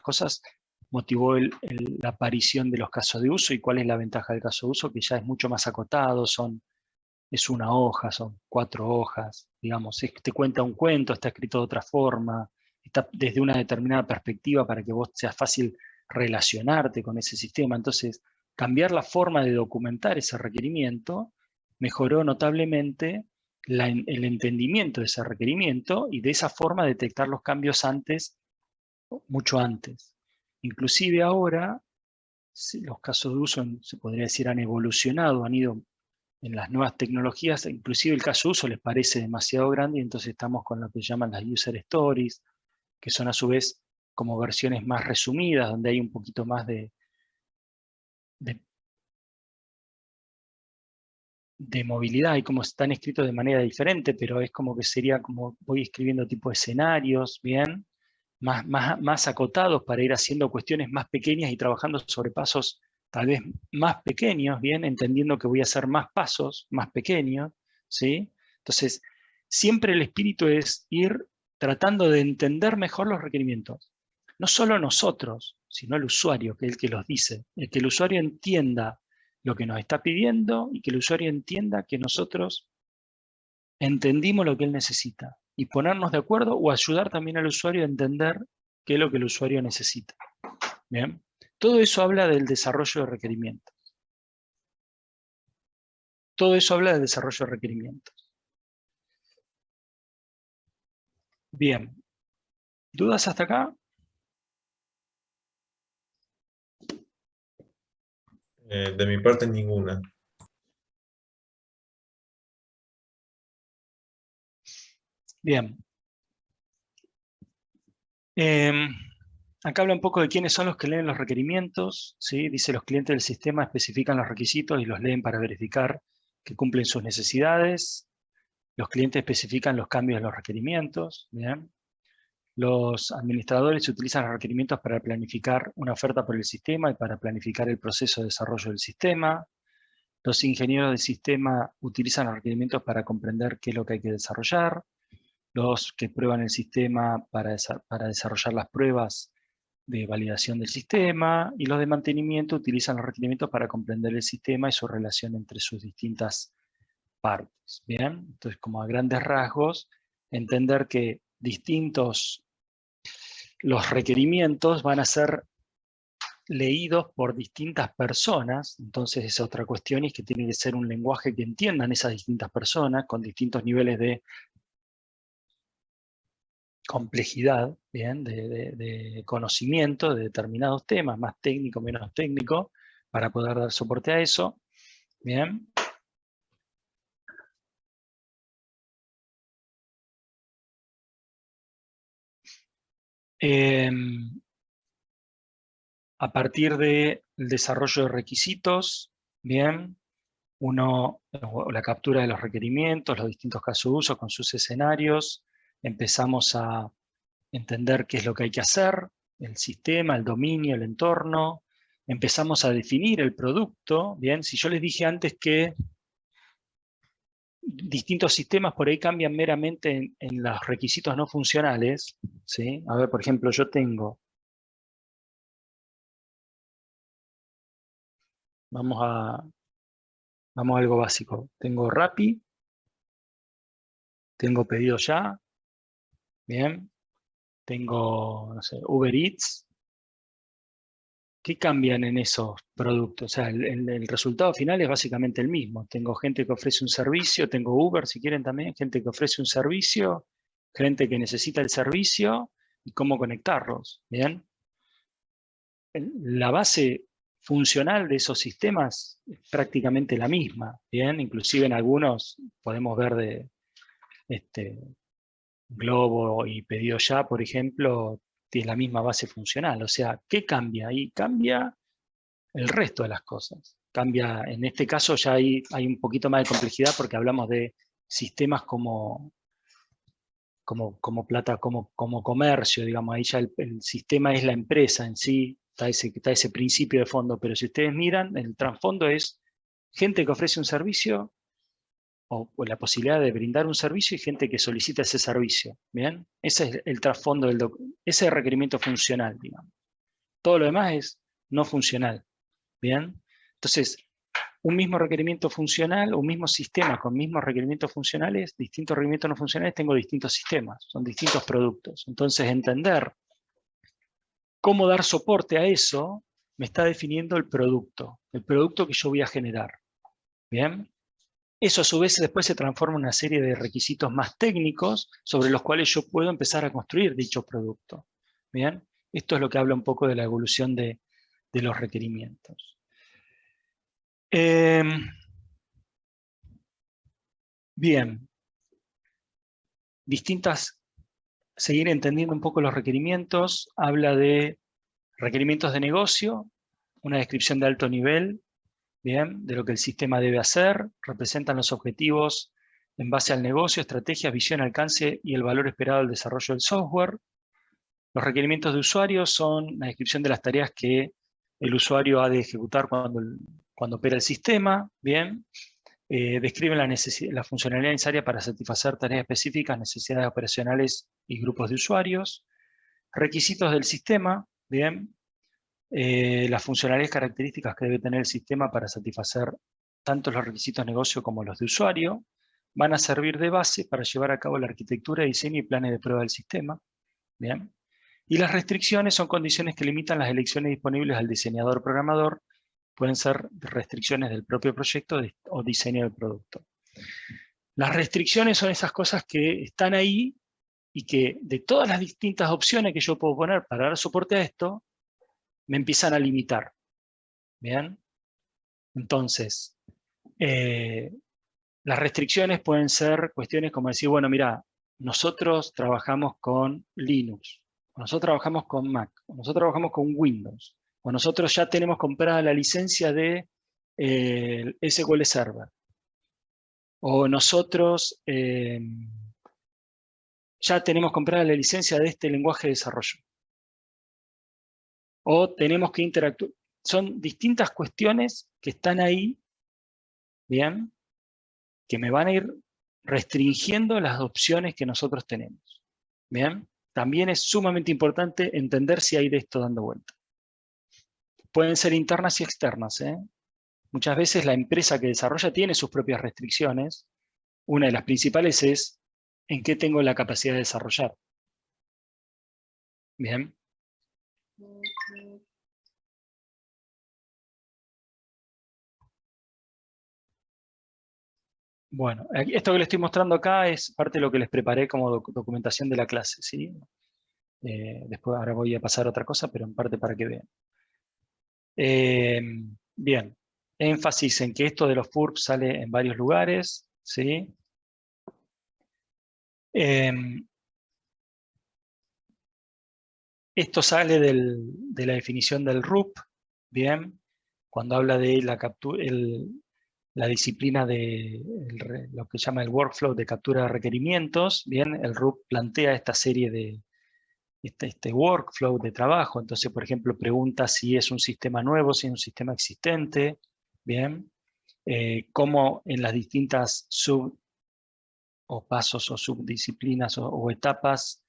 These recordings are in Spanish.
cosas, motivó la aparición de los casos de uso. ¿Y cuál es la ventaja del caso de uso? Que ya es mucho más acotado, es una hoja, son 4 hojas, digamos, te cuenta un cuento, está escrito de otra forma, está desde una determinada perspectiva para que vos sea fácil relacionarte con ese sistema. Entonces, cambiar la forma de documentar ese requerimiento mejoró notablemente el entendimiento de ese requerimiento y de esa forma detectar los cambios mucho antes. Inclusive ahora, los casos de uso, se podría decir, han evolucionado, han ido en las nuevas tecnologías, inclusive el caso de uso les parece demasiado grande y entonces estamos con lo que llaman las user stories, que son a su vez como versiones más resumidas, donde hay un poquito más de movilidad y como están escritos de manera diferente, pero es como que sería como voy escribiendo tipo escenarios, ¿bien? Más acotados para ir haciendo cuestiones más pequeñas y trabajando sobre pasos tal vez más pequeños, ¿bien? Entendiendo que voy a hacer más pasos, más pequeños, ¿sí? Entonces, siempre el espíritu es ir tratando de entender mejor los requerimientos. No solo nosotros, sino el usuario, que es el que los dice. El que el usuario entienda lo que nos está pidiendo y que el usuario entienda que nosotros entendimos lo que él necesita y ponernos de acuerdo o ayudar también al usuario a entender qué es lo que el usuario necesita. ¿Bien? Todo eso habla del desarrollo de requerimientos. Todo eso habla del desarrollo de requerimientos. Bien. ¿Dudas hasta acá? De mi parte, ninguna. Bien. Acá habla un poco de quiénes son los que leen los requerimientos, ¿sí? Dice los clientes del sistema especifican los requisitos y los leen para verificar que cumplen sus necesidades. Los clientes especifican los cambios de los requerimientos. ¿Bien? Los administradores utilizan los requerimientos para planificar una oferta por el sistema y para planificar el proceso de desarrollo del sistema. Los ingenieros del sistema utilizan los requerimientos para comprender qué es lo que hay que desarrollar. Los que prueban el sistema para desarrollar las pruebas de validación del sistema. Y los de mantenimiento utilizan los requerimientos para comprender el sistema y su relación entre sus distintas partes. ¿Bien? Entonces, como a grandes rasgos, entender que los requerimientos van a ser leídos por distintas personas, entonces esa otra cuestión es que tiene que ser un lenguaje que entiendan esas distintas personas con distintos niveles de complejidad, ¿bien? De conocimiento de determinados temas, más técnico, menos técnico, para poder dar soporte a eso. ¿Bien? A partir del desarrollo de requisitos, ¿bien? La captura de los requerimientos, los distintos casos de uso con sus escenarios, empezamos a entender qué es lo que hay que hacer, el sistema, el dominio, el entorno, empezamos a definir el producto, ¿bien? Si yo les dije antes que distintos sistemas por ahí cambian meramente en los requisitos no funcionales, ¿sí? A ver, por ejemplo, vamos a algo básico. Tengo Rappi, tengo Pedido Ya, ¿bien? Tengo, no sé, Uber Eats. ¿Qué cambian en esos productos? O sea, el resultado final es básicamente el mismo. Tengo gente que ofrece un servicio, tengo Uber, si quieren también, gente que ofrece un servicio, gente que necesita el servicio y cómo conectarlos, ¿bien? La base funcional de esos sistemas es prácticamente la misma, ¿bien? Inclusive en algunos podemos ver de Globo y Pedido Ya, por ejemplo, tiene la misma base funcional. O sea, ¿qué cambia? Ahí cambia el resto de las cosas. Cambia, en este caso ya hay un poquito más de complejidad porque hablamos de sistemas como comercio, digamos, ahí ya el sistema es la empresa en sí, está ese principio de fondo, pero si ustedes miran, el trasfondo es gente que ofrece un servicio o la posibilidad de brindar un servicio y gente que solicita ese servicio, ¿bien? Ese es el trasfondo ese requerimiento funcional, digamos. Todo lo demás es no funcional. ¿Bien? Entonces, un mismo requerimiento funcional, un mismo sistema con mismos requerimientos funcionales, distintos requerimientos no funcionales, tengo distintos sistemas, son distintos productos. Entonces, entender cómo dar soporte a eso me está definiendo el producto que yo voy a generar. ¿Bien? Eso a su vez después se transforma en una serie de requisitos más técnicos sobre los cuales yo puedo empezar a construir dicho producto. ¿Bien? Esto es lo que habla un poco de la evolución de los requerimientos. Bien. Seguir entendiendo un poco los requerimientos. Habla de requerimientos de negocio, una descripción de alto nivel, ¿bien? De lo que el sistema debe hacer, representan los objetivos en base al negocio, estrategias, visión, alcance y el valor esperado del desarrollo del software. Los requerimientos de usuario son la descripción de las tareas que el usuario ha de ejecutar cuando opera el sistema, ¿bien? Describen la funcionalidad necesaria para satisfacer tareas específicas, necesidades operacionales y grupos de usuarios. Requisitos del sistema, ¿bien? Las funcionalidades características que debe tener el sistema para satisfacer tanto los requisitos de negocio como los de usuario, van a servir de base para llevar a cabo la arquitectura, diseño y planes de prueba del sistema. ¿Bien? Y las restricciones son condiciones que limitan las elecciones disponibles al diseñador programador, pueden ser restricciones del propio proyecto o diseño del producto. Las restricciones son esas cosas que están ahí y que de todas las distintas opciones que yo puedo poner para dar soporte a esto, me empiezan a limitar. ¿Bien? Entonces, las restricciones pueden ser cuestiones como decir, bueno, mira, nosotros trabajamos con Linux, o nosotros trabajamos con Mac, o nosotros trabajamos con Windows, o nosotros ya tenemos comprada la licencia de SQL Server, o nosotros ya tenemos comprada la licencia de este lenguaje de desarrollo, o tenemos que interactuar. Son distintas cuestiones que están ahí, ¿bien? Que me van a ir restringiendo las opciones que nosotros tenemos. ¿Bien? También es sumamente importante entender si hay de esto dando vuelta. Pueden ser internas y externas. Muchas veces la empresa que desarrolla tiene sus propias restricciones. Una de las principales es en qué tengo la capacidad de desarrollar. ¿Bien? Bueno, esto que les estoy mostrando acá es parte de lo que les preparé como documentación de la clase. ¿Sí? Después ahora voy a pasar a otra cosa, pero en parte para que vean. Bien, énfasis en que esto de los FURP sale en varios lugares, ¿sí? Esto sale de la definición del RUP, ¿bien? Cuando habla de la disciplina de lo que se llama el workflow de captura de requerimientos, ¿bien? El RUP plantea esta serie de este workflow de trabajo. Entonces, por ejemplo, pregunta si es un sistema nuevo, si es un sistema existente, ¿bien? Cómo en las distintas o pasos o subdisciplinas o etapas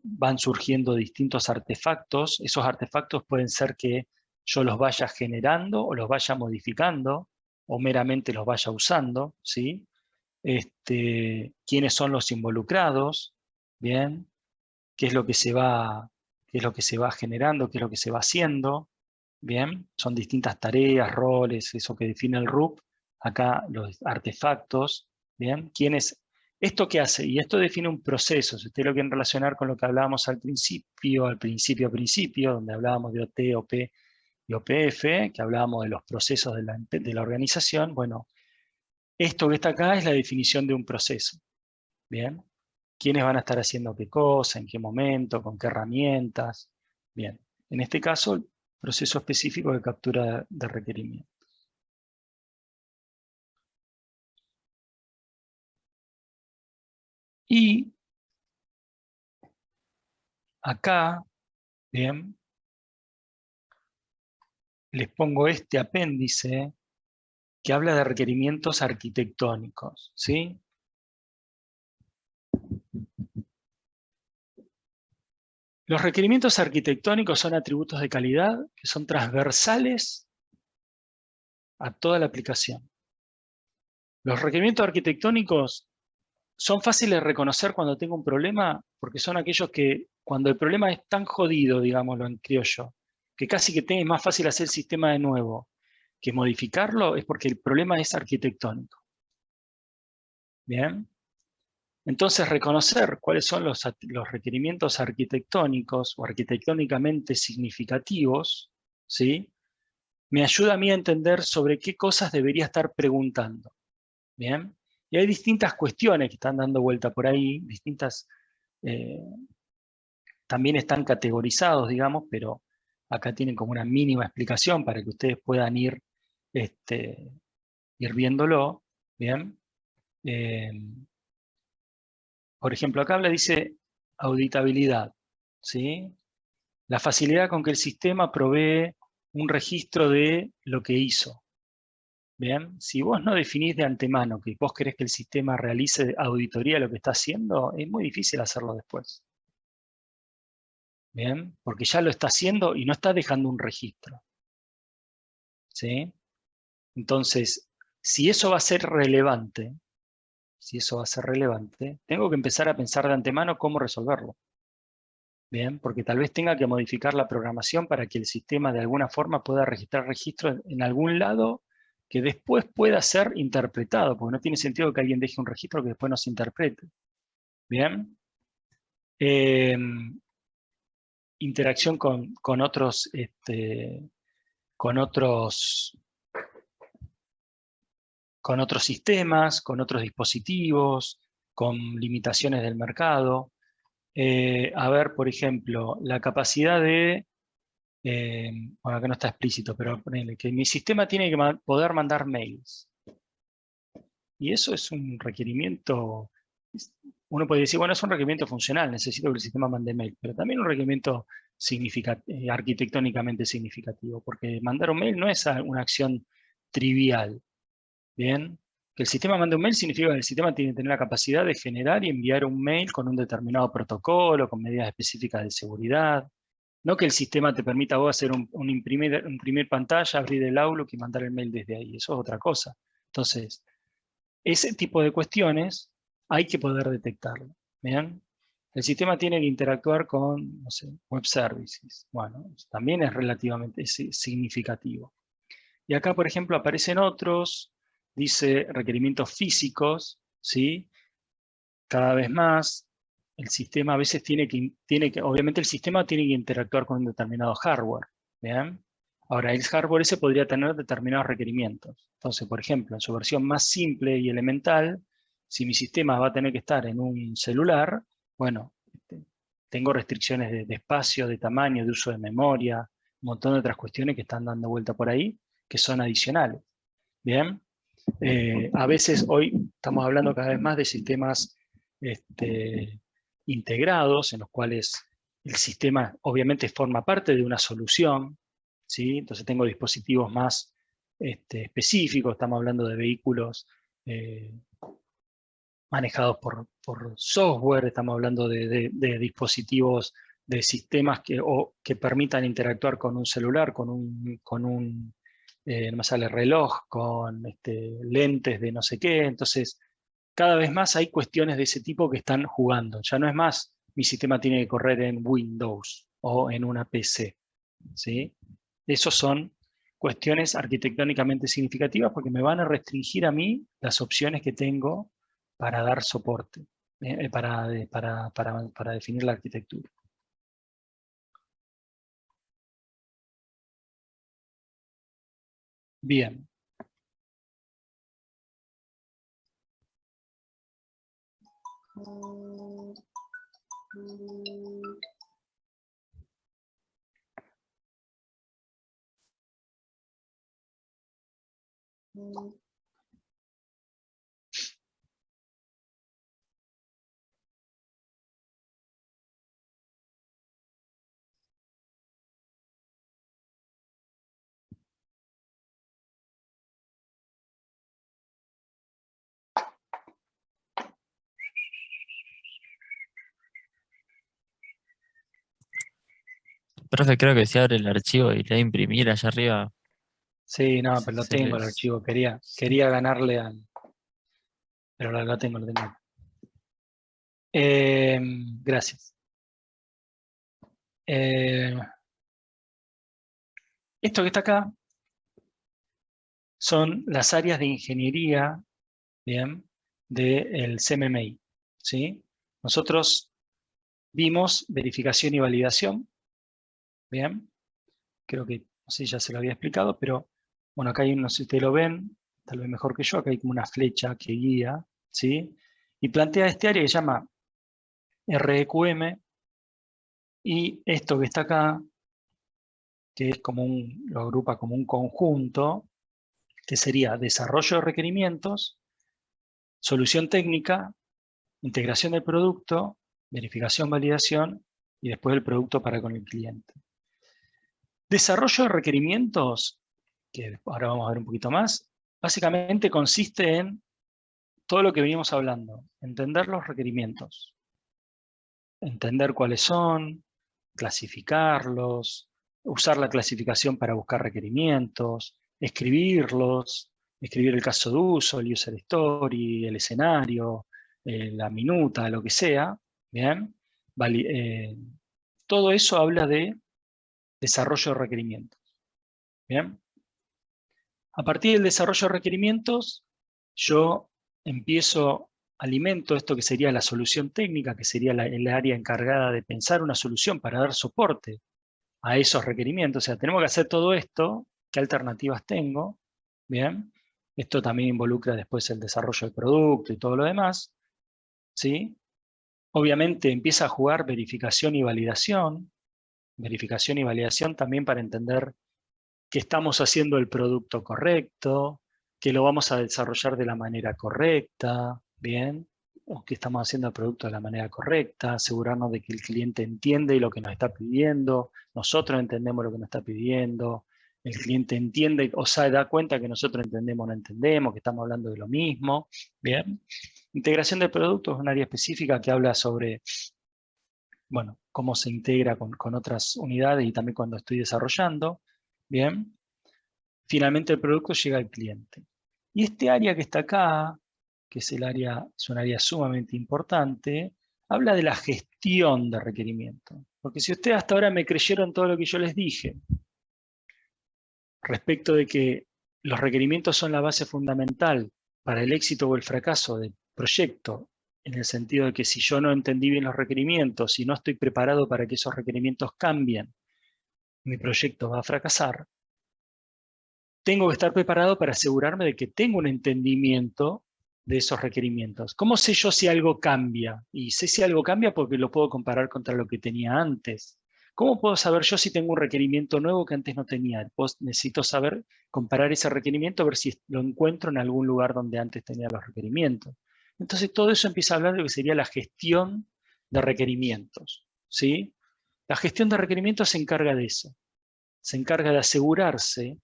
van surgiendo distintos artefactos. Esos artefactos pueden ser que yo los vaya generando o los vaya modificando o meramente los vaya usando, ¿sí? ¿Quiénes son los involucrados? ¿Bien? ¿Qué es lo que se va generando? ¿Qué es lo que se va haciendo? ¿Bien? Son distintas tareas, roles, eso que define el RUP. Acá los artefactos, ¿bien? ¿Esto qué hace? Y esto define un proceso. Si ustedes lo quieren relacionar con lo que hablábamos al principio, donde hablábamos de OT, OP y OPF, que hablábamos de los procesos de la organización, bueno, esto que está acá es la definición de un proceso. ¿Bien? ¿Quiénes van a estar haciendo qué cosa, en qué momento, con qué herramientas? Bien, en este caso, el proceso específico de captura de requerimientos. Y acá, bien, les pongo este apéndice que habla de requerimientos arquitectónicos, ¿sí? Los requerimientos arquitectónicos son atributos de calidad que son transversales a toda la aplicación. Los requerimientos arquitectónicos son fáciles de reconocer cuando tengo un problema, porque son aquellos que, cuando el problema es tan jodido, digámoslo en criollo, que casi que es más fácil hacer el sistema de nuevo que modificarlo, es porque el problema es arquitectónico. ¿Bien? Entonces, reconocer cuáles son los requerimientos arquitectónicos o arquitectónicamente significativos, ¿sí?, me ayuda a mí a entender sobre qué cosas debería estar preguntando. ¿Bien? Y hay distintas cuestiones que están dando vuelta por ahí, distintas, también están categorizados, digamos, pero acá tienen como una mínima explicación para que ustedes puedan ir viéndolo. ¿Bien? Por ejemplo, acá dice auditabilidad, ¿sí? La facilidad con que el sistema provee un registro de lo que hizo. ¿Bien? Si vos no definís de antemano que vos querés que el sistema realice auditoría de lo que está haciendo, es muy difícil hacerlo después. ¿Bien? Porque ya lo está haciendo y no está dejando un registro. ¿Sí? Entonces, si eso va a ser relevante, tengo que empezar a pensar de antemano cómo resolverlo. ¿Bien? Porque tal vez tenga que modificar la programación para que el sistema de alguna forma pueda registrar registros en algún lado que después pueda ser interpretado, porque no tiene sentido que alguien deje un registro que después no se interprete. ¿Bien? Interacción con otros sistemas, con otros dispositivos, con limitaciones del mercado. A ver, por ejemplo, la capacidad de, bueno, acá no está explícito, pero ponele que mi sistema tiene que poder mandar mails. Y eso es un requerimiento, uno puede decir, bueno, es un requerimiento funcional, necesito que el sistema mande mail, pero también un requerimiento arquitectónicamente significativo, porque mandar un mail no es una acción trivial. ¿Bien? Que el sistema mande un mail significa que el sistema tiene que tener la capacidad de generar y enviar un mail con un determinado protocolo, con medidas específicas de seguridad. No que el sistema te permita a vos hacer imprimir pantalla, abrir el Outlook y mandar el mail desde ahí. Eso es otra cosa. Entonces, ese tipo de cuestiones hay que poder detectarlo. ¿Bien? El sistema tiene que interactuar con, no sé, web services. Bueno, también es relativamente significativo. Y acá, por ejemplo, aparecen otros, dice requerimientos físicos, ¿sí? Cada vez más, el sistema a veces obviamente el sistema tiene que interactuar con un determinado hardware, ¿bien? Ahora, el hardware ese podría tener determinados requerimientos. Entonces, por ejemplo, en su versión más simple y elemental, si mi sistema va a tener que estar en un celular, bueno, tengo restricciones de espacio, de tamaño, de uso de memoria, un montón de otras cuestiones que están dando vuelta por ahí, que son adicionales. ¿Bien? A veces hoy estamos hablando cada vez más de sistemas integrados, en los cuales el sistema obviamente forma parte de una solución, ¿sí? Entonces tengo dispositivos más específicos, estamos hablando de vehículos manejados por software, estamos hablando de dispositivos, de sistemas que permitan interactuar con un celular, con un no me sale reloj, con lentes de no sé qué. Entonces, cada vez más hay cuestiones de ese tipo que están jugando. Ya no es más, mi sistema tiene que correr en Windows o en una PC. ¿Sí? Esos son cuestiones arquitectónicamente significativas porque me van a restringir a mí las opciones que tengo para dar soporte, para definir la arquitectura. Bien. Profe, creo que si abre el archivo y le da imprimir allá arriba, Sí, no, pero lo se tengo el les... archivo. Quería ganarle al... Pero lo tengo, lo tengo. Gracias. Eh, Esto que está acá son las áreas de ingeniería, ¿bien? Del CMMI, ¿sí? Nosotros vimos verificación y validación, ¿bien? Creo que, no sé si ya se lo había explicado, pero bueno, acá hay, no sé si ustedes lo ven, tal vez mejor que yo, acá hay como una flecha que guía, ¿sí? Y plantea este área que se llama RQM, y esto que está acá, que es como lo agrupa como un conjunto, que sería desarrollo de requerimientos, solución técnica, integración del producto, verificación, validación, y después el producto para con el cliente. Desarrollo de requerimientos, que ahora vamos a ver un poquito más, básicamente consiste en todo lo que venimos hablando, entender los requerimientos, entender cuáles son, clasificarlos, usar la clasificación para buscar requerimientos, escribirlos, escribir el caso de uso, el user story, el escenario, la minuta, lo que sea, ¿bien? Todo eso habla de desarrollo de requerimientos, ¿bien? A partir del desarrollo de requerimientos, yo alimento esto que sería la solución técnica, que sería el área encargada de pensar una solución para dar soporte a esos requerimientos. O sea, tenemos que hacer todo esto, ¿qué alternativas tengo? Bien, esto también involucra después el desarrollo del producto y todo lo demás, ¿sí? Obviamente empieza a jugar verificación y validación también para entender que estamos haciendo el producto correcto, que lo vamos a desarrollar de la manera correcta, ¿bien? O que estamos haciendo el producto de la manera correcta, asegurarnos de que el cliente entiende lo que nos está pidiendo, nosotros entendemos lo que nos está pidiendo, el cliente entiende, o sea, da cuenta que nosotros entendemos o no entendemos, que estamos hablando de lo mismo, ¿bien? Integración de productos es un área específica que habla sobre, bueno, cómo se integra con otras unidades y también cuando estoy desarrollando, ¿bien? Finalmente el producto llega al cliente. Y este área que está acá, que es un área sumamente importante, habla de la gestión de requerimientos. Porque si ustedes hasta ahora me creyeron todo lo que yo les dije, respecto de que los requerimientos son la base fundamental para el éxito o el fracaso del proyecto, en el sentido de que si yo no entendí bien los requerimientos, si no estoy preparado para que esos requerimientos cambien, mi proyecto va a fracasar. Tengo que estar preparado para asegurarme de que tengo un entendimiento de esos requerimientos. ¿Cómo sé yo si algo cambia? Y sé si algo cambia porque lo puedo comparar contra lo que tenía antes. ¿Cómo puedo saber yo si tengo un requerimiento nuevo que antes no tenía? Necesito saber, comparar ese requerimiento, ver si lo encuentro en algún lugar donde antes tenía los requerimientos. Entonces todo eso empieza a hablar de lo que sería la gestión de requerimientos, ¿sí? La gestión de requerimientos se encarga de eso. Se encarga de asegurarse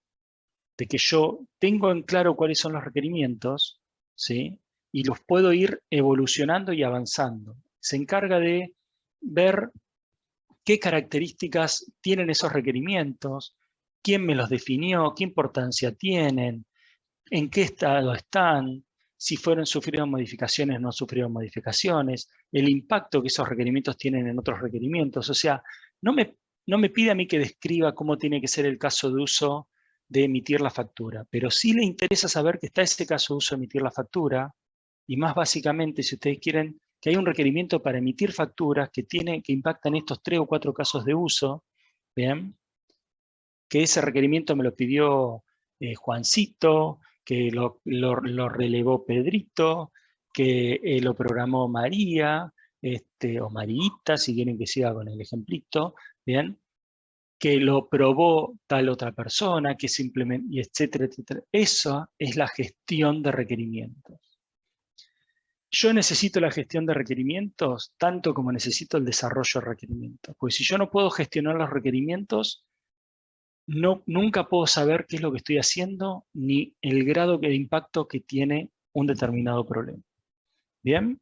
de que yo tengo en claro cuáles son los requerimientos, ¿sí? Y los puedo ir evolucionando y avanzando. Se encarga de ver qué características tienen esos requerimientos, quién me los definió, qué importancia tienen, en qué estado están, si sufrieron modificaciones o no sufrieron modificaciones, el impacto que esos requerimientos tienen en otros requerimientos. O sea, no me pide a mí que describa cómo tiene que ser el caso de uso de emitir la factura, pero sí le interesa saber que está ese caso de uso de emitir la factura, y más básicamente, si ustedes quieren, que hay un requerimiento para emitir facturas que impactan estos 3 o 4 casos de uso, ¿bien? Que ese requerimiento me lo pidió Juancito, que lo relevó Pedrito, que lo programó María, o Marita, si quieren que siga con el ejemplito, ¿bien? Que lo probó tal otra persona, que simplemente, y etcétera, etcétera. Eso es la gestión de requerimientos. Yo necesito la gestión de requerimientos tanto como necesito el desarrollo de requerimientos. Porque si yo no puedo gestionar los requerimientos, nunca puedo saber qué es lo que estoy haciendo ni el grado de impacto que tiene un determinado problema. ¿Bien?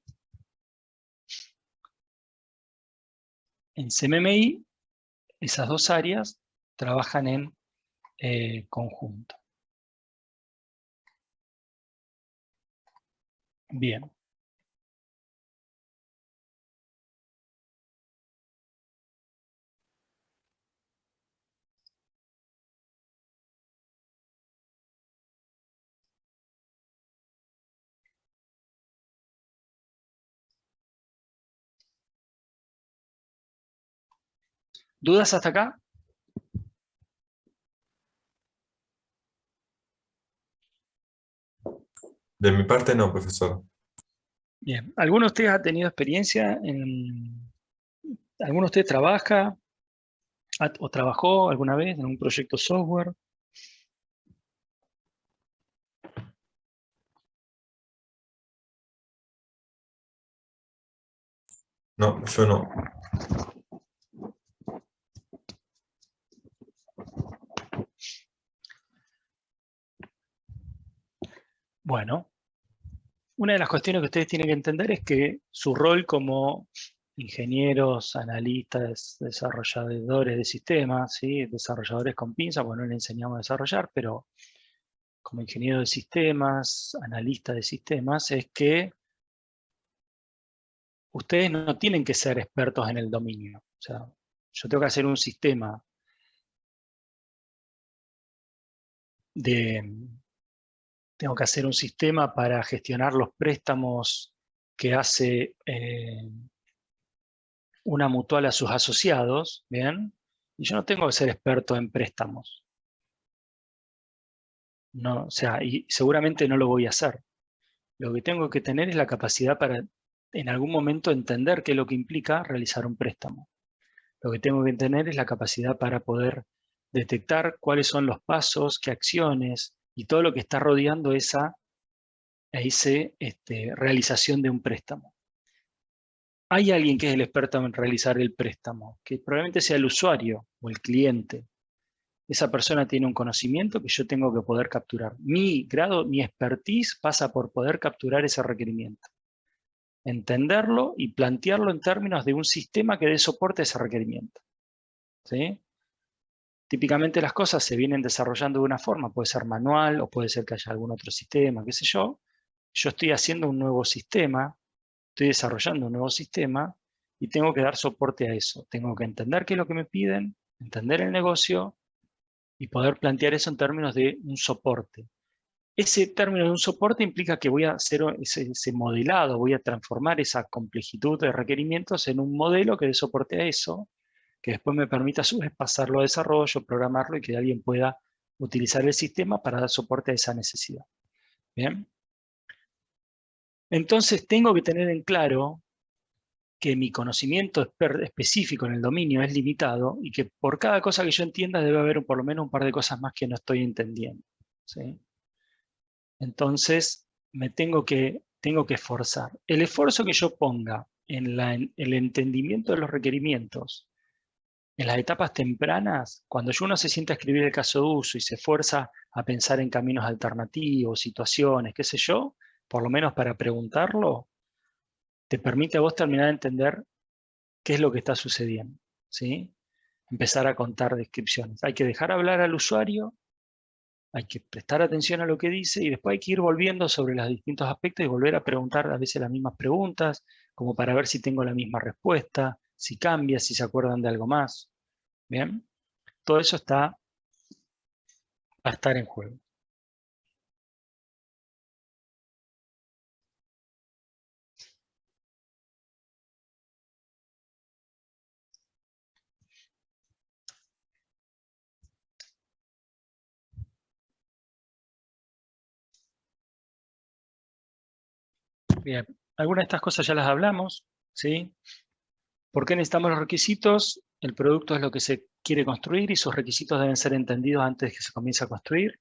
En CMMI esas dos áreas trabajan en conjunto. Bien. ¿Dudas hasta acá? De mi parte no, profesor. Bien. ¿Alguno de ustedes ha tenido experiencia en... ¿Alguno de ustedes trabaja o trabajó alguna vez en un proyecto software? No, yo no. Bueno, una de las cuestiones que ustedes tienen que entender es que su rol como ingenieros, analistas, desarrolladores de sistemas, ¿sí? Desarrolladores con pinzas, bueno, no le enseñamos a desarrollar, pero como ingeniero de sistemas, analista de sistemas, es que ustedes no tienen que ser expertos en el dominio. O sea, yo tengo que hacer un sistema tengo que hacer un sistema para gestionar los préstamos que hace una mutual a sus asociados, ¿bien? Y yo no tengo que ser experto en préstamos. No, o sea, y seguramente no lo voy a hacer. Lo que tengo que tener es la capacidad para en algún momento entender qué es lo que implica realizar un préstamo. Lo que tengo que tener es la capacidad para poder detectar cuáles son los pasos, qué acciones y todo lo que está rodeando esa realización de un préstamo. Hay alguien que es el experto en realizar el préstamo, que probablemente sea el usuario o el cliente. Esa persona tiene un conocimiento que yo tengo que poder capturar. Mi grado, mi expertise pasa por poder capturar ese requerimiento, entenderlo y plantearlo en términos de un sistema que dé soporte a ese requerimiento. ¿Sí? Típicamente las cosas se vienen desarrollando de una forma, puede ser manual o puede ser que haya algún otro sistema, qué sé yo. Yo estoy haciendo un nuevo sistema, estoy desarrollando un nuevo sistema y tengo que dar soporte a eso. Tengo que entender qué es lo que me piden, entender el negocio y poder plantear eso en términos de un soporte. Ese término de un soporte implica que voy a hacer ese modelado, voy a transformar esa complejitud de requerimientos en un modelo que dé soporte a eso, que después me permita a su vez pasarlo a desarrollo, programarlo y que alguien pueda utilizar el sistema para dar soporte a esa necesidad. ¿Bien? Entonces tengo que tener en claro que mi conocimiento específico en el dominio es limitado y que por cada cosa que yo entienda debe haber por lo menos un par de cosas más que no estoy entendiendo. ¿Sí? Entonces tengo que esforzar. El esfuerzo que yo ponga en el entendimiento de los requerimientos en las etapas tempranas, cuando uno se sienta a escribir el caso de uso y se esfuerza a pensar en caminos alternativos, situaciones, qué sé yo, por lo menos para preguntarlo, te permite a vos terminar de entender qué es lo que está sucediendo, ¿sí? Empezar a contar descripciones. Hay que dejar hablar al usuario, hay que prestar atención a lo que dice y después hay que ir volviendo sobre los distintos aspectos y volver a preguntar a veces las mismas preguntas, como para ver si tengo la misma respuesta, si cambia, si se acuerdan de algo más. ¿Bien? Todo eso va a estar en juego. Bien, algunas de estas cosas ya las hablamos, ¿sí? ¿Por qué necesitamos los requisitos? El producto es lo que se quiere construir y sus requisitos deben ser entendidos antes de que se comience a construir.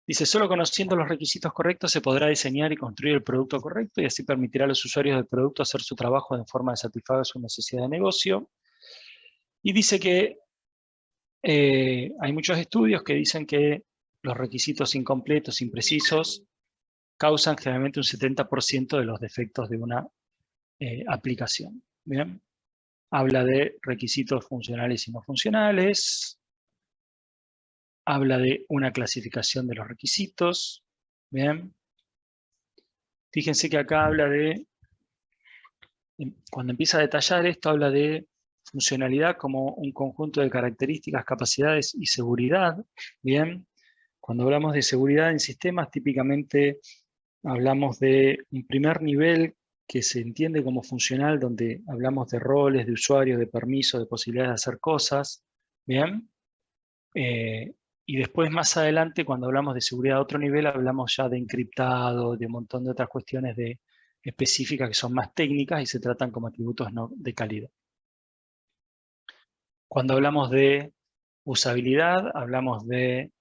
Dice, solo conociendo los requisitos correctos se podrá diseñar y construir el producto correcto y así permitirá a los usuarios del producto hacer su trabajo de forma de satisfacer su necesidad de negocio. Y dice que hay muchos estudios que dicen que los requisitos incompletos, imprecisos, causan generalmente un 70% de los defectos de una aplicación. ¿Bien? habla de requisitos funcionales y no funcionales, habla de una clasificación de los requisitos, bien. Fíjense que acá habla de, cuando empieza a detallar esto, habla de funcionalidad como un conjunto de características, capacidades y seguridad, bien. Cuando hablamos de seguridad en sistemas, típicamente hablamos de un primer nivel que se entiende como funcional, donde hablamos de roles, de usuarios, de permisos, de posibilidades de hacer cosas, ¿bien? Y después, más adelante, cuando hablamos de seguridad a otro nivel, hablamos ya de encriptado, de un montón de otras cuestiones específicas que son más técnicas y se tratan como atributos de calidad. Cuando hablamos de usabilidad, hablamos de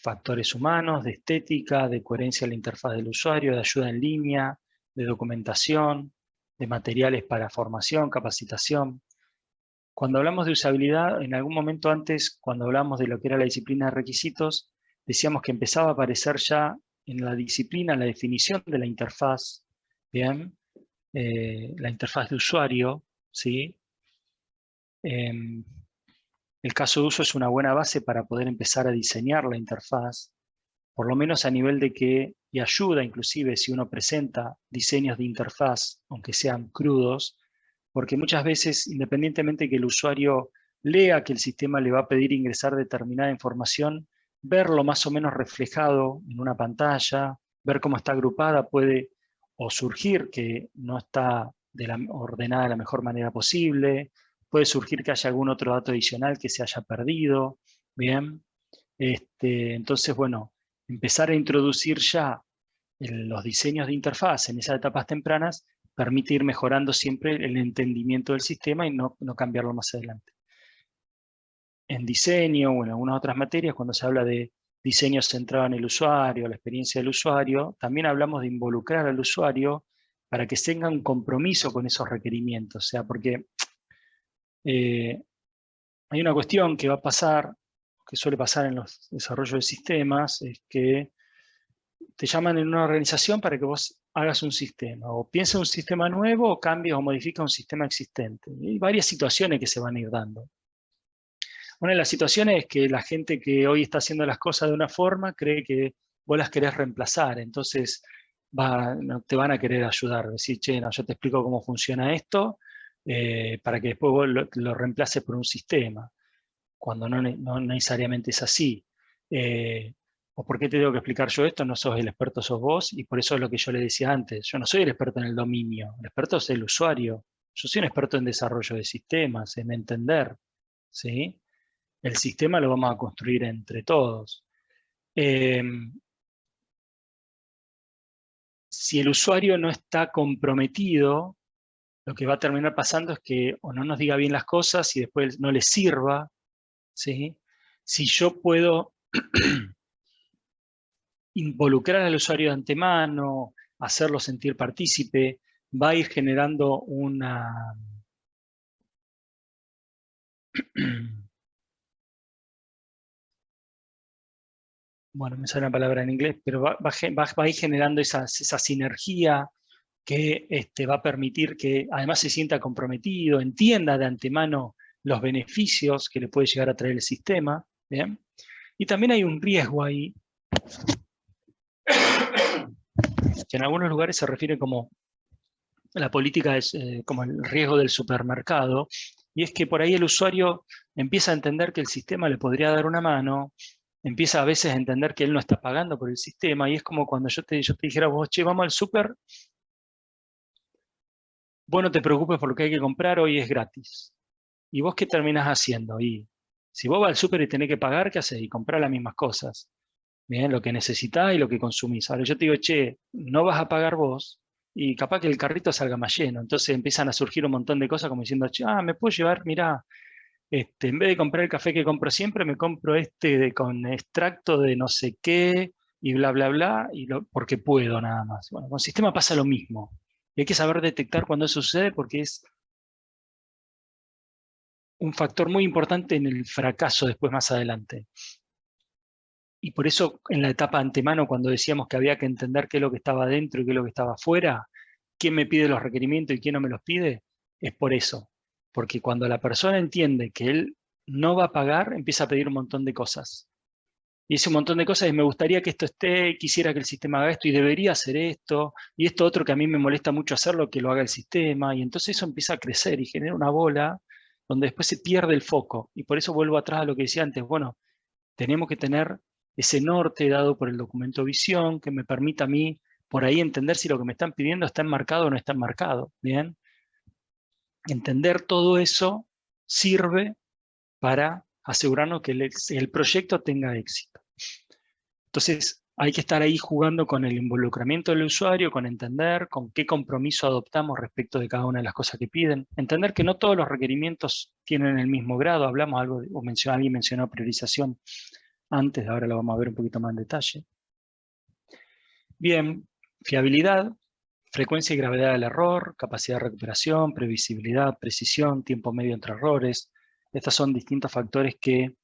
factores humanos, de estética, de coherencia en la interfaz del usuario, de ayuda en línea, de documentación, de materiales para formación, capacitación. Cuando hablamos de usabilidad, en algún momento antes, cuando hablamos de lo que era la disciplina de requisitos, decíamos que empezaba a aparecer ya en la disciplina la definición de la interfaz, ¿bien? La interfaz de usuario, ¿sí? El caso de uso es una buena base para poder empezar a diseñar la interfaz, por lo menos a nivel de que, y ayuda inclusive si uno presenta diseños de interfaz, aunque sean crudos, porque muchas veces, independientemente de que el usuario lea que el sistema le va a pedir ingresar determinada información, verlo más o menos reflejado en una pantalla, ver cómo está agrupada, puede o surgir que no está ordenada de la mejor manera posible, puede surgir que haya algún otro dato adicional que se haya perdido, ¿bien? Entonces, bueno, empezar a introducir ya los diseños de interfaz en esas etapas tempranas permite ir mejorando siempre el entendimiento del sistema y no cambiarlo más adelante. En diseño o en algunas otras materias, cuando se habla de diseño centrado en el usuario, la experiencia del usuario, también hablamos de involucrar al usuario para que tenga un compromiso con esos requerimientos. O sea, porque hay una cuestión que va a pasar, que suele pasar en los desarrollos de sistemas, es que te llaman en una organización para que vos hagas un sistema, o pienses un sistema nuevo, o cambies o modifiques un sistema existente. Y hay varias situaciones que se van a ir dando. Una de las situaciones es que la gente que hoy está haciendo las cosas de una forma cree que vos las querés reemplazar, entonces no, te van a querer ayudar, decir, che, no, yo te explico cómo funciona esto, para que después vos lo reemplaces por un sistema, cuando no necesariamente es así. ¿O por qué te tengo que explicar yo esto? No sos el experto, sos vos, y por eso es lo que yo le decía antes. Yo no soy el experto en el dominio, el experto es el usuario. Yo soy un experto en desarrollo de sistemas, en entender, ¿sí? El sistema lo vamos a construir entre todos. Si el usuario no está comprometido, lo que va a terminar pasando es que o no nos diga bien las cosas y después no le sirva, ¿sí? Si yo puedo involucrar al usuario de antemano, hacerlo sentir partícipe, va a ir generando una... bueno, me sale una palabra en inglés, pero va a ir generando esa sinergia que va a permitir que además se sienta comprometido, entienda de antemano los beneficios que le puede llegar a traer el sistema, ¿bien? Y también hay un riesgo ahí, que en algunos lugares se refiere como la política es como el riesgo del supermercado, y es que por ahí el usuario empieza a entender que el sistema le podría dar una mano, empieza a veces a entender que él no está pagando por el sistema, y es como cuando yo te dijera, vos, che, vamos al súper, vos no te preocupes por lo que hay que comprar, hoy es gratis. ¿Y vos qué terminás haciendo? Y si vos vas al súper y tenés que pagar, ¿qué haces? Y comprar las mismas cosas. Bien, lo que necesitás y lo que consumís. Ahora yo te digo, che, no vas a pagar vos, y capaz que el carrito salga más lleno. Entonces empiezan a surgir un montón de cosas como diciendo, che, me puedo llevar, mirá, en vez de comprar el café que compro siempre, me compro con extracto de no sé qué, y bla, bla, bla, porque puedo nada más. Bueno, con el sistema pasa lo mismo. Y hay que saber detectar cuando eso sucede porque es un factor muy importante en el fracaso después más adelante. Y por eso en la etapa antemano, cuando decíamos que había que entender qué es lo que estaba dentro y qué es lo que estaba afuera, quién me pide los requerimientos y quién no me los pide, es por eso. Porque cuando la persona entiende que él no va a pagar, empieza a pedir un montón de cosas. Y ese montón de cosas, y me gustaría que esto esté, quisiera que el sistema haga esto, y debería hacer esto, y esto otro que a mí me molesta mucho hacerlo, que lo haga el sistema, y entonces eso empieza a crecer y genera una bola donde después se pierde el foco. Y por eso vuelvo atrás a lo que decía antes, bueno, tenemos que tener ese norte dado por el documento visión, que me permita a mí por ahí entender si lo que me están pidiendo está enmarcado o no está enmarcado, ¿bien? Entender todo eso sirve para asegurarnos que el proyecto tenga éxito. Entonces, hay que estar ahí jugando con el involucramiento del usuario, con entender con qué compromiso adoptamos respecto de cada una de las cosas que piden. Entender que no todos los requerimientos tienen el mismo grado. Hablamos algo, alguien mencionó priorización antes, ahora lo vamos a ver un poquito más en detalle. Bien, fiabilidad, frecuencia y gravedad del error, capacidad de recuperación, previsibilidad, precisión, tiempo medio entre errores. Estos son distintos factores que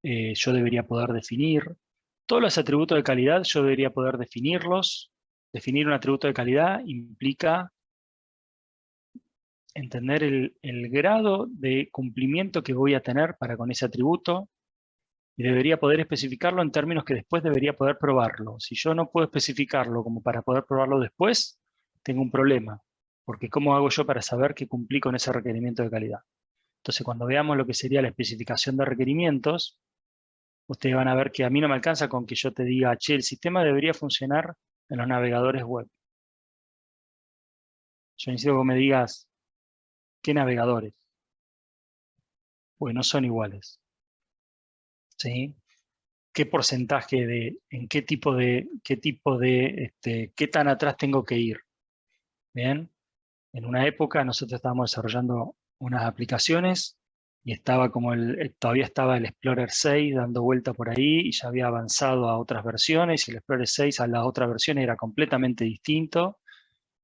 yo debería poder definir. Todos los atributos de calidad yo debería poder definirlos. Definir un atributo de calidad implica entender el grado de cumplimiento que voy a tener para con ese atributo y debería poder especificarlo en términos que después debería poder probarlo. Si yo no puedo especificarlo como para poder probarlo después, tengo un problema. Porque ¿cómo hago yo para saber que cumplí con ese requerimiento de calidad? Entonces, cuando veamos lo que sería la especificación de requerimientos, ustedes van a ver que a mí no me alcanza con que yo te diga, che, el sistema debería funcionar en los navegadores web. Yo necesito que me digas, ¿qué navegadores? Pues no son iguales. ¿Sí? ¿Qué porcentaje de, en qué qué tan atrás tengo que ir? Bien, en una época nosotros estábamos desarrollando unas aplicaciones y estaba como todavía estaba el Explorer 6 dando vuelta por ahí y ya había avanzado a otras versiones y el Explorer 6 a las otras versiones era completamente distinto.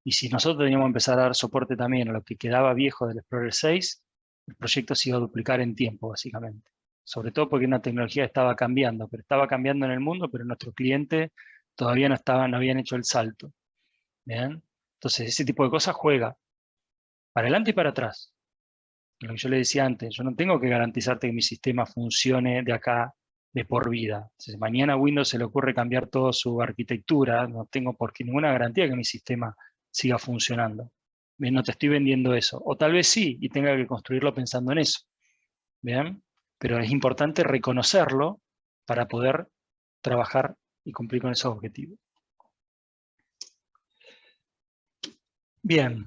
Y si nosotros teníamos que empezar a dar soporte también a lo que quedaba viejo del Explorer 6, el proyecto se iba a duplicar en tiempo, básicamente. Sobre todo porque una tecnología estaba cambiando, pero estaba cambiando en el mundo, pero nuestros clientes todavía no habían hecho el salto. ¿Bien? Entonces, ese tipo de cosas juega para adelante y para atrás. Lo que yo le decía antes, yo no tengo que garantizarte que mi sistema funcione de acá de por vida. Si mañana a Windows se le ocurre cambiar toda su arquitectura, no tengo por qué ninguna garantía que mi sistema siga funcionando. Bien, no te estoy vendiendo eso. O tal vez sí, y tenga que construirlo pensando en eso. ¿Bien? Pero es importante reconocerlo para poder trabajar y cumplir con esos objetivos. Bien,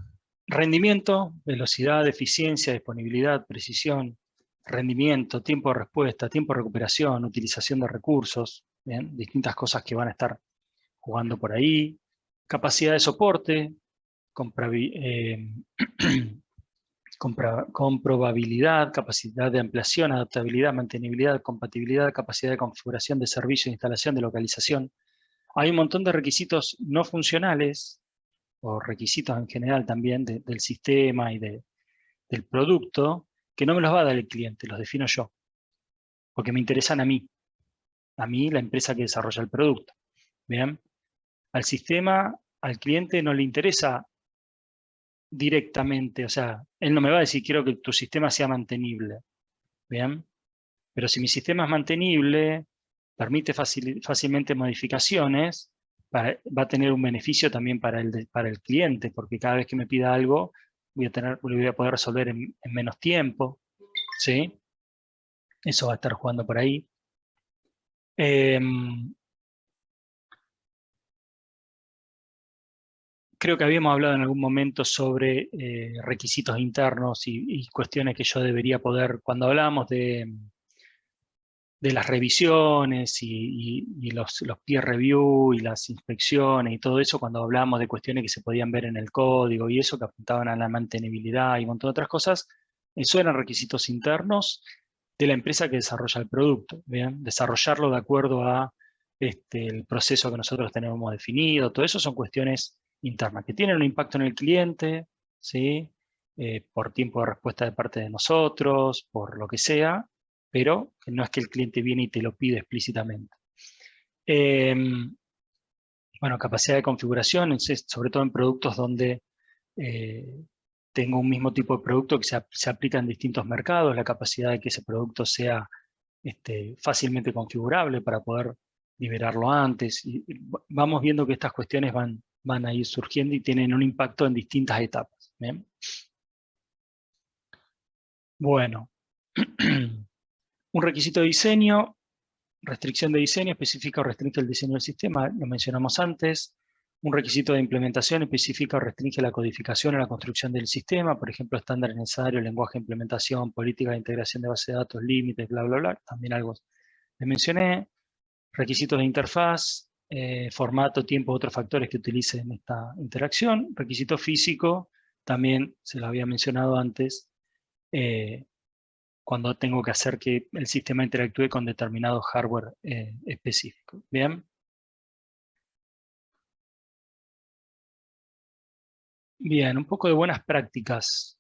rendimiento, velocidad, eficiencia, disponibilidad, precisión, rendimiento, tiempo de respuesta, tiempo de recuperación, utilización de recursos, ¿bien? Distintas cosas que van a estar jugando por ahí, capacidad de soporte, comprobabilidad, capacidad de ampliación, adaptabilidad, mantenibilidad, compatibilidad, capacidad de configuración de servicio, instalación, de localización. Hay un montón de requisitos no funcionales, o requisitos en general también del sistema y del producto, que no me los va a dar el cliente, los defino yo, porque me interesan a mí, la empresa que desarrolla el producto. ¿Bien? Al sistema, al cliente no le interesa directamente, o sea, él no me va a decir quiero que tu sistema sea mantenible. ¿Bien? Pero si mi sistema es mantenible, permite fácilmente modificaciones, va a tener un beneficio también para el cliente, porque cada vez que me pida algo, lo voy a poder resolver en menos tiempo. ¿Sí? Eso va a estar jugando por ahí. Creo que habíamos hablado en algún momento sobre requisitos internos y cuestiones que yo debería poder, cuando hablábamos de las revisiones y los peer review y las inspecciones y todo eso, cuando hablábamos de cuestiones que se podían ver en el código y eso, que apuntaban a la mantenibilidad y un montón de otras cosas, eso eran requisitos internos de la empresa que desarrolla el producto. ¿Bien? Desarrollarlo de acuerdo a el proceso que nosotros tenemos definido, todo eso son cuestiones internas, que tienen un impacto en el cliente, ¿sí? Por tiempo de respuesta de parte de nosotros, por lo que sea, pero no es que el cliente viene y te lo pide explícitamente. Bueno, capacidad de configuración, sobre todo en productos donde tengo un mismo tipo de producto que se aplica en distintos mercados, la capacidad de que ese producto sea fácilmente configurable para poder liberarlo antes. Y vamos viendo que estas cuestiones van a ir surgiendo y tienen un impacto en distintas etapas. ¿Bien? Bueno, un requisito de diseño, restricción de diseño, especifica o restringe el diseño del sistema, lo mencionamos antes. Un requisito de implementación especifica o restringe la codificación o la construcción del sistema, por ejemplo, estándares necesarios, lenguaje de implementación, política de integración de base de datos, límites, bla, bla, bla. También algo les mencioné. Requisitos de interfaz, formato, tiempo, otros factores que utilice en esta interacción. Requisito físico, también se lo había mencionado antes, cuando tengo que hacer que el sistema interactúe con determinado hardware específico. ¿Bien? Bien, un poco de buenas prácticas.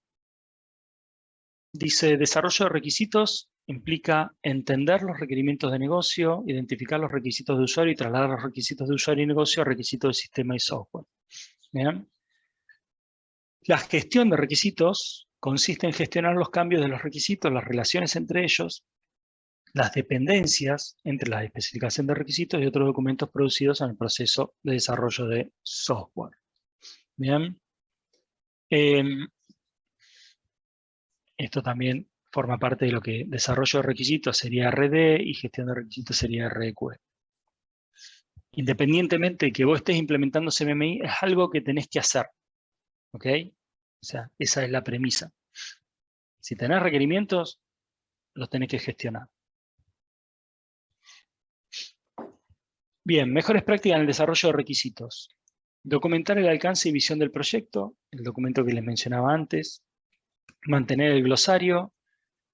Dice, desarrollo de requisitos implica entender los requerimientos de negocio, identificar los requisitos de usuario y trasladar los requisitos de usuario y negocio a requisitos de sistema y software. ¿Bien? La gestión de requisitos consiste en gestionar los cambios de los requisitos, las relaciones entre ellos, las dependencias entre la especificación de requisitos y otros documentos producidos en el proceso de desarrollo de software. Bien. Esto también forma parte de lo que desarrollo de requisitos sería RD y gestión de requisitos sería RQ. Independientemente de que vos estés implementando CMMI, es algo que tenés que hacer. ¿Ok? O sea, esa es la premisa. Si tenés requerimientos, los tenés que gestionar. Bien, mejores prácticas en el desarrollo de requisitos. Documentar el alcance y visión del proyecto, el documento que les mencionaba antes. Mantener el glosario.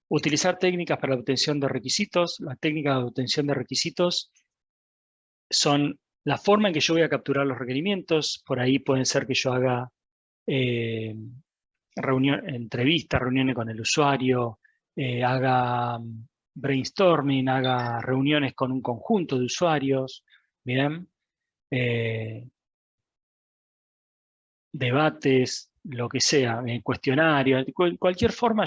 Utilizar técnicas para la obtención de requisitos. Las técnicas de obtención de requisitos son la forma en que yo voy a capturar los requerimientos. Por ahí pueden ser que yo haga entrevistas, reuniones con el usuario, haga brainstorming, haga reuniones con un conjunto de usuarios, ¿bien? Debates, lo que sea, cuestionarios, cualquier forma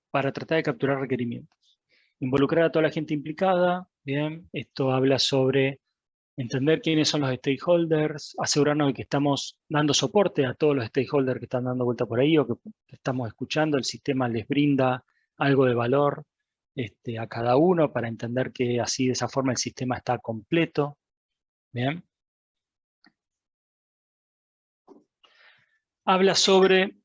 para tratar de capturar requerimientos. Involucrar a toda la gente implicada, ¿bien? Esto habla sobre entender quiénes son los stakeholders, asegurarnos de que estamos dando soporte a todos los stakeholders que están dando vuelta por ahí o que estamos escuchando, el sistema les brinda algo de valor a cada uno para entender que así de esa forma el sistema está completo. ¿Bien? Habla sobre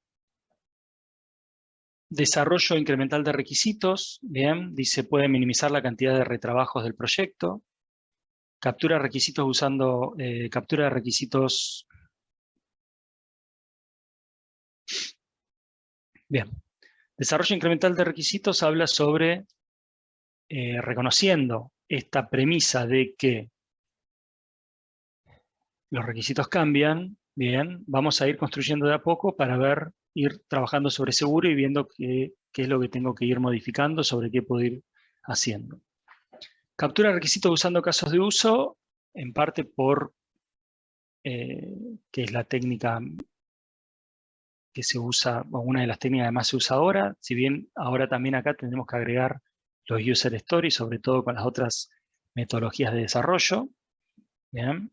desarrollo incremental de requisitos. Bien, dice puede minimizar la cantidad de retrabajos del proyecto. Captura requisitos usando captura de requisitos. Bien. Desarrollo incremental de requisitos habla sobre reconociendo esta premisa de que los requisitos cambian, bien, vamos a ir construyendo de a poco para ir trabajando sobre seguro y viendo qué es lo que tengo que ir modificando, sobre qué puedo ir haciendo. Captura requisitos usando casos de uso, en parte que es la técnica que se usa, o una de las técnicas que más se usa ahora, si bien ahora también acá tendremos que agregar los user stories, sobre todo con las otras metodologías de desarrollo. Bien.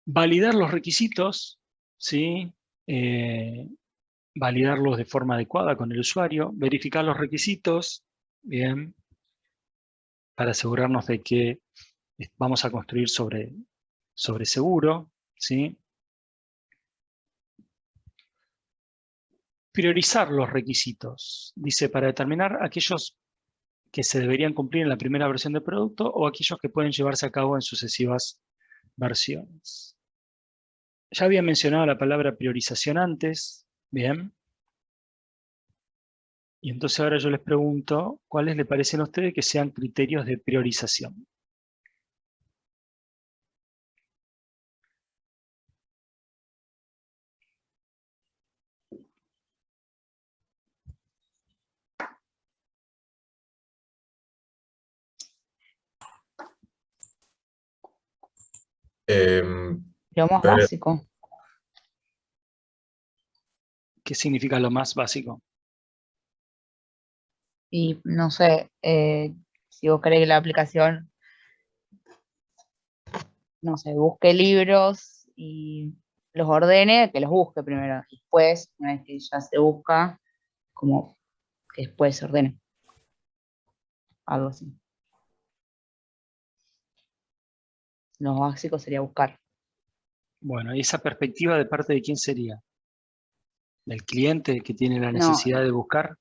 Validar los requisitos, ¿sí? Validarlos de forma adecuada con el usuario, verificar los requisitos, bien, para asegurarnos de que vamos a construir sobre seguro, ¿sí? Priorizar los requisitos, dice, para determinar aquellos que se deberían cumplir en la primera versión del producto o aquellos que pueden llevarse a cabo en sucesivas versiones. Ya había mencionado la palabra priorización antes, bien. Y entonces ahora yo les pregunto, ¿cuáles le parecen a ustedes que sean criterios de priorización? Em, Lo más ver, básico. ¿Qué significa lo más básico? Y no sé, si vos querés que la aplicación, no sé, busque libros y los ordene, que los busque primero. Y después, una vez que ya se busca, como que después se ordene. Algo así. Lo básico sería buscar. Bueno, ¿y esa perspectiva de parte de quién sería? ¿Del cliente que tiene la No, necesidad de buscar?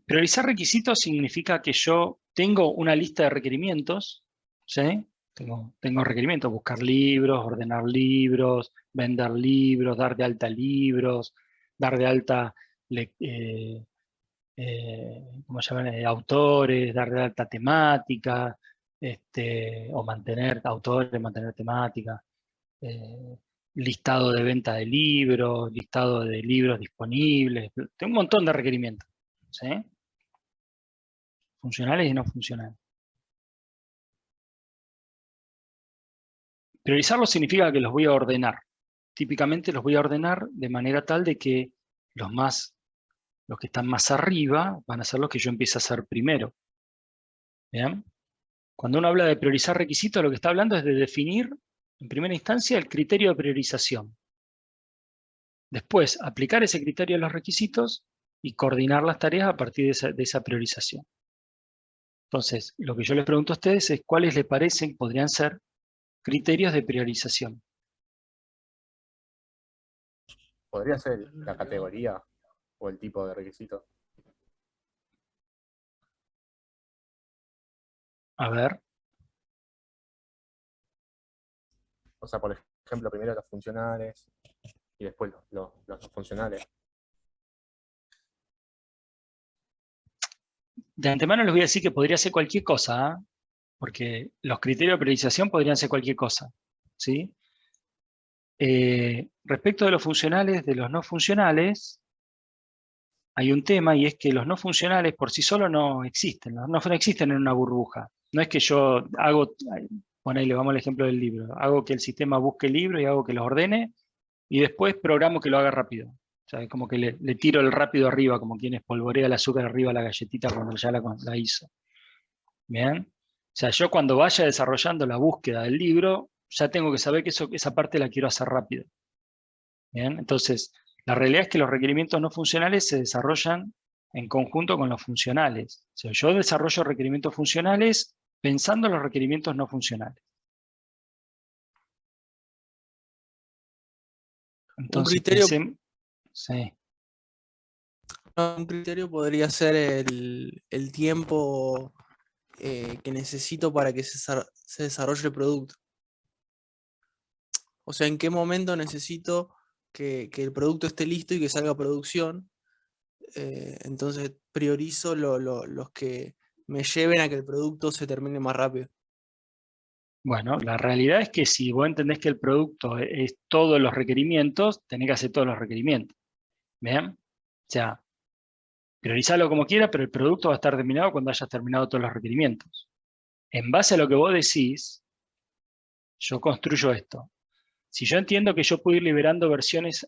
Priorizar requisitos significa que yo tengo una lista de requerimientos, ¿sí? Tengo requerimientos, buscar libros, ordenar libros, vender libros, dar de alta libros, dar de alta, ¿cómo se llaman? Autores, dar de alta temática, o mantener autores, mantener temática, listado de venta de libros, listado de libros disponibles, tengo un montón de requerimientos, ¿sí? Funcionales y no funcionales. Priorizarlo significa que los voy a ordenar. Típicamente los voy a ordenar de manera tal de que los que están más arriba van a ser los que yo empiece a hacer primero. ¿Bien? Cuando uno habla de priorizar requisitos, lo que está hablando es de definir, en primera instancia, el criterio de priorización. Después, aplicar ese criterio a los requisitos y coordinar las tareas a partir de esa priorización. Entonces, lo que yo les pregunto a ustedes es cuáles les parecen, podrían ser, criterios de priorización. ¿Podría ser la categoría o el tipo de requisito? A ver, O sea, por ejemplo, primero los funcionales y después los no funcionales. de antemano les voy a decir que podría ser cualquier cosa, ¿ah? Porque los criterios de priorización podrían ser cualquier cosa, ¿sí? Respecto de los funcionales, de los no funcionales, hay un tema y es que los no funcionales por sí solos no existen, no existen en una burbuja. No es que yo hago, bueno, ahí le vamos al ejemplo del libro, hago que el sistema busque el libro y hago que los ordene y después programo que lo haga rápido. O sea, es como que le tiro el rápido arriba, como quien espolvorea el azúcar arriba a la galletita cuando ya la hizo. ¿Bien? O sea, yo cuando vaya desarrollando la búsqueda del libro, ya tengo que saber que esa parte la quiero hacer rápido. ¿Bien? Entonces, la realidad es que los requerimientos no funcionales se desarrollan en conjunto con los funcionales. O sea, yo desarrollo requerimientos funcionales pensando en los requerimientos no funcionales. Entonces, sí. Un criterio podría ser el tiempo que necesito para que se desarrolle el producto. O sea, en qué momento necesito que el producto esté listo y que salga a producción. Entonces priorizo los que me lleven a que el producto se termine más rápido. Bueno, la realidad es que si vos entendés que el producto es todos los requerimientos, tenés que hacer todos los requerimientos. ¿Bien? O sea, priorizarlo como quiera, pero el producto va a estar terminado cuando hayas terminado todos los requerimientos. En base a lo que vos decís, yo construyo esto. Si yo entiendo que yo puedo ir liberando versiones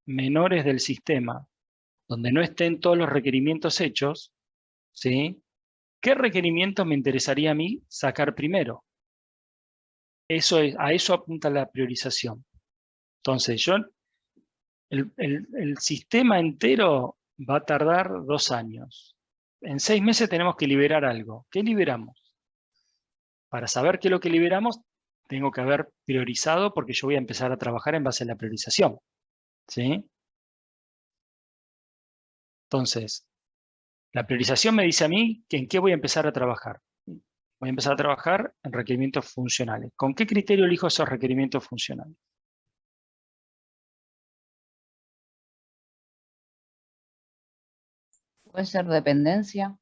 menores del sistema, donde no estén todos los requerimientos hechos, ¿sí? ¿Qué requerimientos me interesaría a mí sacar primero? A eso apunta la priorización. Entonces, el sistema entero va a tardar 2 años. En 6 meses tenemos que liberar algo. ¿Qué liberamos? Para saber qué es lo que liberamos, tengo que haber priorizado porque yo voy a empezar a trabajar en base a la priorización. ¿Sí? Entonces, la priorización me dice a mí que en qué voy a empezar a trabajar. Voy a empezar a trabajar en requerimientos funcionales. ¿Con qué criterio elijo esos requerimientos funcionales? Puede ser dependencia.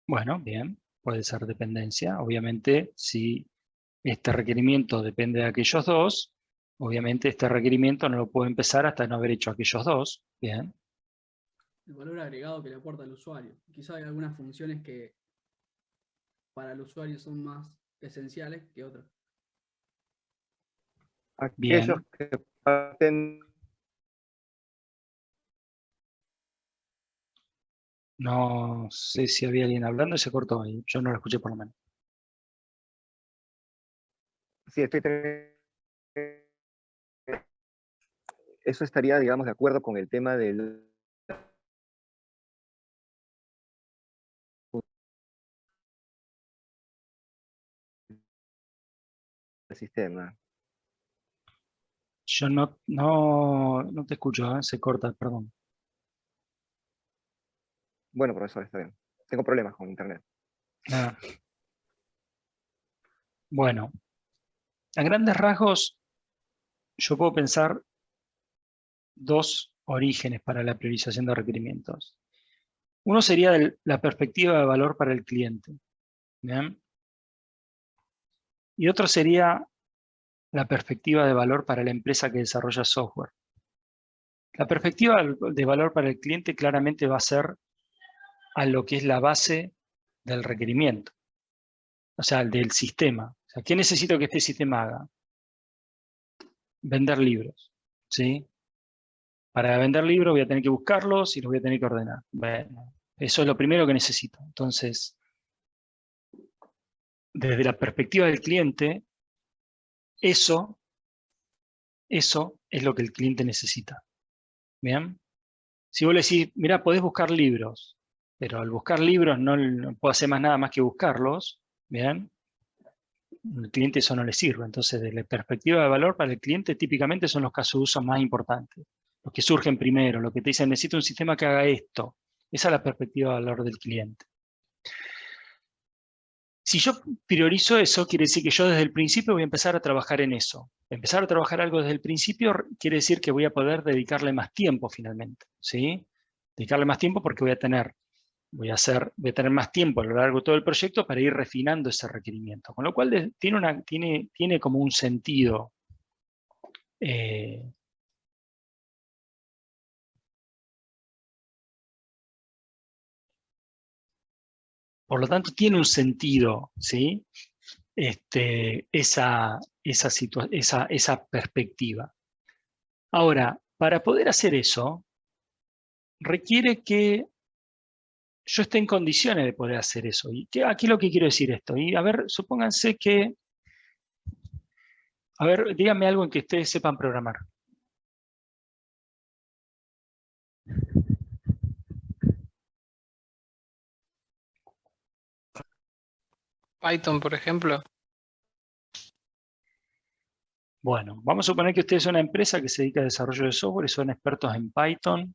Bueno, bien, puede ser dependencia. Obviamente, si este requerimiento depende de aquellos dos, obviamente este requerimiento no lo puedo empezar hasta no haber hecho aquellos dos. Bien. El valor agregado que le aporta al usuario. Quizá hay algunas funciones que para el usuario son más esenciales que otros. Bien. Aquellos que parten. No sé si había alguien hablando y se cortó ahí. Yo no lo escuché por lo menos. Sí, eso estaría, digamos, de acuerdo con el tema del sistema. Yo no te escucho, se corta, perdón. Bueno, profesor, está bien. Tengo problemas con internet. Ah. Bueno, a grandes rasgos, yo puedo pensar dos orígenes para la priorización de requerimientos. Uno sería la perspectiva de valor para el cliente. ¿Bien? Y otro sería la perspectiva de valor para la empresa que desarrolla software. La perspectiva de valor para el cliente claramente va a ser a lo que es la base del requerimiento, o sea, del sistema. O sea, ¿qué necesito que este sistema haga? Vender libros, ¿sí? Para vender libros voy a tener que buscarlos y los voy a tener que ordenar. Bueno, eso es lo primero que necesito. Entonces, desde la perspectiva del cliente, eso es lo que el cliente necesita. ¿Bien? Si vos le decís, mira, podés buscar libros, pero al buscar libros no puedo hacer nada más que buscarlos, ¿bien? Al cliente eso no le sirve. Entonces, desde la perspectiva de valor para el cliente, típicamente son los casos de uso más importantes. Los que surgen primero, los que te dicen, necesito un sistema que haga esto. Esa es la perspectiva de valor del cliente. Si yo priorizo eso, quiere decir que yo desde el principio voy a empezar a trabajar en eso. Empezar a trabajar algo desde el principio quiere decir que voy a poder dedicarle más tiempo finalmente, ¿sí? Dedicarle más tiempo porque voy a tener más tiempo a lo largo de todo el proyecto para ir refinando ese requerimiento. Con lo cual tiene como un sentido por lo tanto, tiene un sentido, ¿sí? Esa perspectiva. Ahora, para poder hacer eso, requiere que yo esté en condiciones de poder hacer eso. ¿Y aquí lo que quiero decir esto? Y a ver, supónganse que... A ver, díganme algo en que ustedes sepan programar. Python, por ejemplo. Bueno, vamos a suponer que ustedes son una empresa que se dedica al desarrollo de software y son expertos en Python